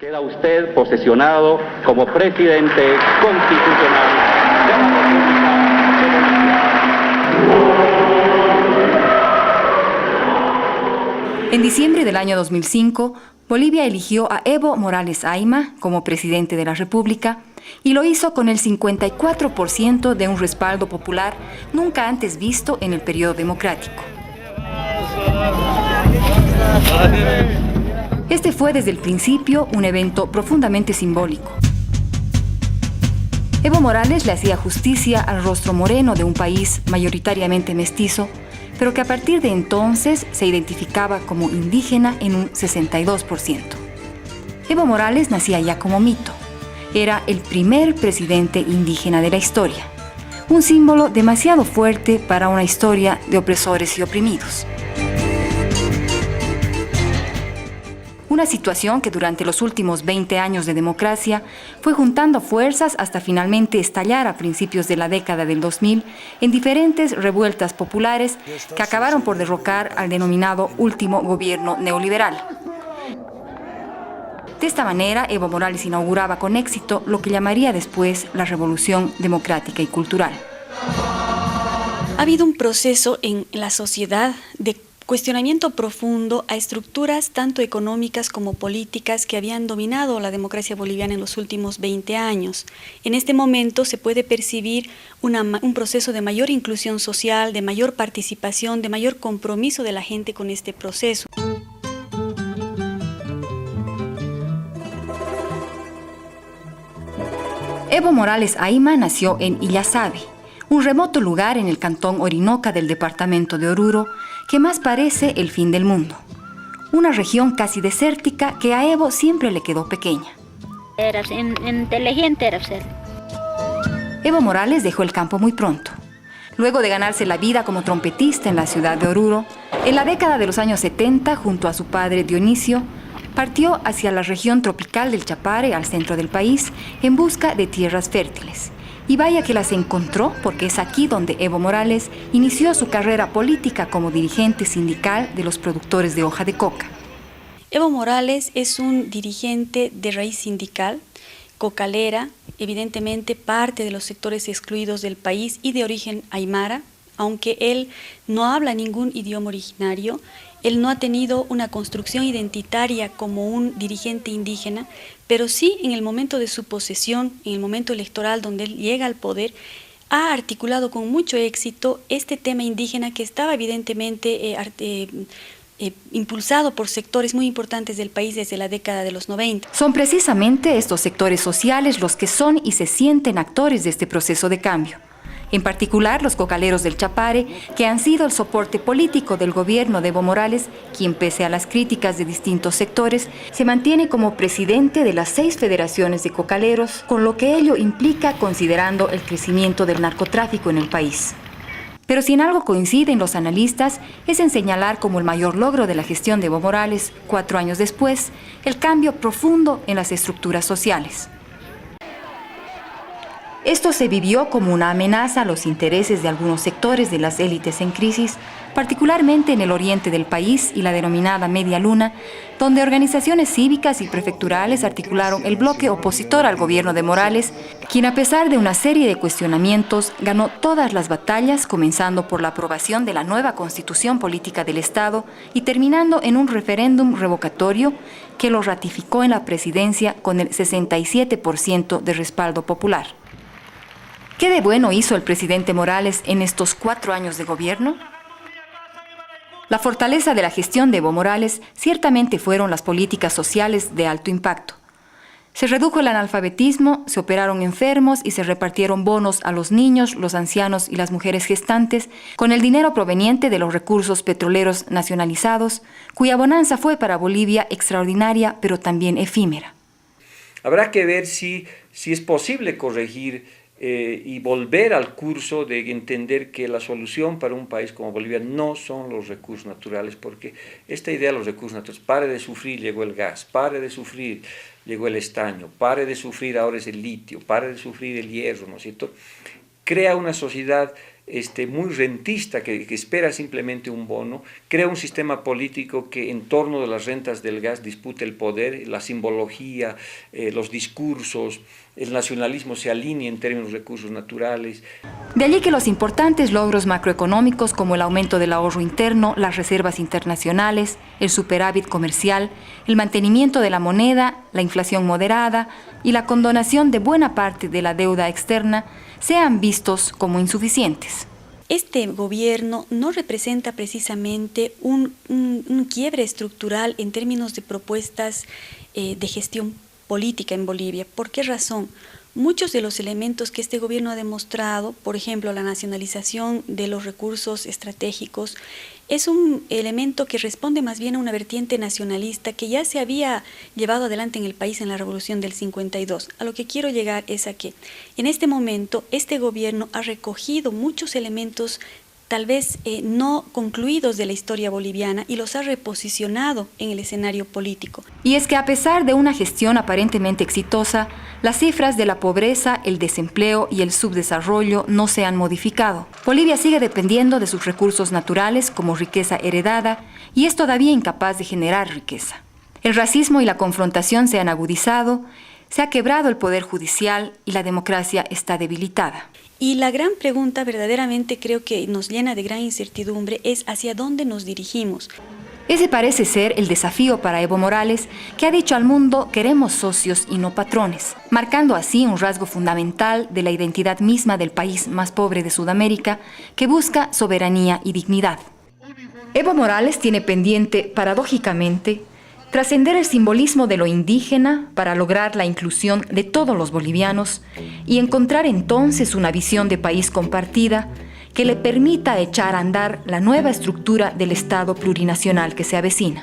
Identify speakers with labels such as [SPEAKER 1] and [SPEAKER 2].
[SPEAKER 1] Queda usted posesionado como presidente constitucional de la República de Bolivia.
[SPEAKER 2] En diciembre del año 2005, Bolivia eligió a Evo Morales Ayma como presidente de la República y lo hizo con el 54% de un respaldo popular nunca antes visto en el periodo democrático. Este fue desde el principio un evento profundamente simbólico. Evo Morales le hacía justicia al rostro moreno de un país mayoritariamente mestizo, pero que a partir de entonces se identificaba como indígena en un 62%. Evo Morales nacía ya como mito. Era el primer presidente indígena de la historia, un símbolo demasiado fuerte para una historia de opresores y oprimidos. Una situación que durante los últimos 20 años de democracia fue juntando fuerzas hasta finalmente estallar a principios de la década del 2000 en diferentes revueltas populares que acabaron por derrocar al denominado último gobierno neoliberal. De esta manera, Evo Morales inauguraba con éxito lo que llamaría después la Revolución Democrática y Cultural.
[SPEAKER 3] Ha habido un proceso en la sociedad de cuestionamiento profundo a estructuras tanto económicas como políticas que habían dominado la democracia boliviana en los últimos 20 años. En este momento se puede percibir un proceso de mayor inclusión social, de mayor participación, de mayor compromiso de la gente con este proceso.
[SPEAKER 2] Evo Morales Ayma nació en Illasabe, un remoto lugar en el cantón Orinoca del departamento de Oruro, que más parece el fin del mundo. Una región casi desértica que a Evo siempre le quedó pequeña.
[SPEAKER 4] Eras inteligente, eras él.
[SPEAKER 2] Evo Morales dejó el campo muy pronto. Luego de ganarse la vida como trompetista en la ciudad de Oruro, en la década de los años 70, junto a su padre Dionisio, partió hacia la región tropical del Chapare, al centro del país, en busca de tierras fértiles. Y vaya que las encontró, porque es aquí donde Evo Morales inició su carrera política como dirigente sindical de los productores de hoja de coca.
[SPEAKER 3] Evo Morales es un dirigente de raíz sindical, cocalera, evidentemente parte de los sectores excluidos del país y de origen aymara, aunque él no habla ningún idioma originario. Él no ha tenido una construcción identitaria como un dirigente indígena, pero sí en el momento de su posesión, en el momento electoral donde él llega al poder, ha articulado con mucho éxito este tema indígena que estaba evidentemente impulsado por sectores muy importantes del país desde la década de los 90.
[SPEAKER 2] Son precisamente estos sectores sociales los que son y se sienten actores de este proceso de cambio. En particular los cocaleros del Chapare, que han sido el soporte político del gobierno de Evo Morales, quien pese a las críticas de distintos sectores, se mantiene como presidente de las 6 federaciones de cocaleros, con lo que ello implica considerando el crecimiento del narcotráfico en el país. Pero si en algo coinciden los analistas, es en señalar como el mayor logro de la gestión de Evo Morales, 4 años después, el cambio profundo en las estructuras sociales. Esto se vivió como una amenaza a los intereses de algunos sectores de las élites en crisis, particularmente en el oriente del país y la denominada Media Luna, donde organizaciones cívicas y prefecturales articularon el bloque opositor al gobierno de Morales, quien a pesar de una serie de cuestionamientos ganó todas las batallas, comenzando por la aprobación de la nueva Constitución Política del Estado y terminando en un referéndum revocatorio que lo ratificó en la presidencia con el 67% de respaldo popular. ¿Qué de bueno hizo el presidente Morales en estos 4 años de gobierno? La fortaleza de la gestión de Evo Morales ciertamente fueron las políticas sociales de alto impacto. Se redujo el analfabetismo, se operaron enfermos y se repartieron bonos a los niños, los ancianos y las mujeres gestantes con el dinero proveniente de los recursos petroleros nacionalizados, cuya bonanza fue para Bolivia extraordinaria pero también efímera.
[SPEAKER 5] Habrá que ver si es posible corregir y volver al curso de entender que la solución para un país como Bolivia no son los recursos naturales, porque esta idea de los recursos naturales, pare de sufrir, llegó el gas, pare de sufrir, llegó el estaño, pare de sufrir, ahora es el litio, pare de sufrir el hierro, ¿no es cierto? Crea una sociedad muy rentista que espera simplemente un bono, crea un sistema político que en torno de las rentas del gas dispute el poder, la simbología, los discursos, el nacionalismo se alinea en términos de recursos naturales.
[SPEAKER 2] De allí que los importantes logros macroeconómicos como el aumento del ahorro interno, las reservas internacionales, el superávit comercial, el mantenimiento de la moneda, la inflación moderada y la condonación de buena parte de la deuda externa sean vistos como insuficientes.
[SPEAKER 3] Este gobierno no representa precisamente un quiebre estructural en términos de propuestas de gestión política en Bolivia. ¿Por qué razón? Muchos de los elementos que este gobierno ha demostrado, por ejemplo, la nacionalización de los recursos estratégicos, es un elemento que responde más bien a una vertiente nacionalista que ya se había llevado adelante en el país en la Revolución del 52. A lo que quiero llegar es a que en este momento este gobierno ha recogido muchos elementos tal vez no concluidos de la historia boliviana y los ha reposicionado en el escenario político.
[SPEAKER 2] Y es que a pesar de una gestión aparentemente exitosa, las cifras de la pobreza, el desempleo y el subdesarrollo no se han modificado. Bolivia sigue dependiendo de sus recursos naturales como riqueza heredada y es todavía incapaz de generar riqueza. El racismo y la confrontación se han agudizado, se ha quebrado el poder judicial y la democracia está debilitada.
[SPEAKER 3] Y la gran pregunta verdaderamente creo que nos llena de gran incertidumbre es hacia dónde nos dirigimos.
[SPEAKER 2] Ese parece ser el desafío para Evo Morales, que ha dicho al mundo queremos socios y no patrones, marcando así un rasgo fundamental de la identidad misma del país más pobre de Sudamérica, que busca soberanía y dignidad. Evo Morales tiene pendiente, paradójicamente, trascender el simbolismo de lo indígena para lograr la inclusión de todos los bolivianos y encontrar entonces una visión de país compartida que le permita echar a andar la nueva estructura del Estado plurinacional que se avecina.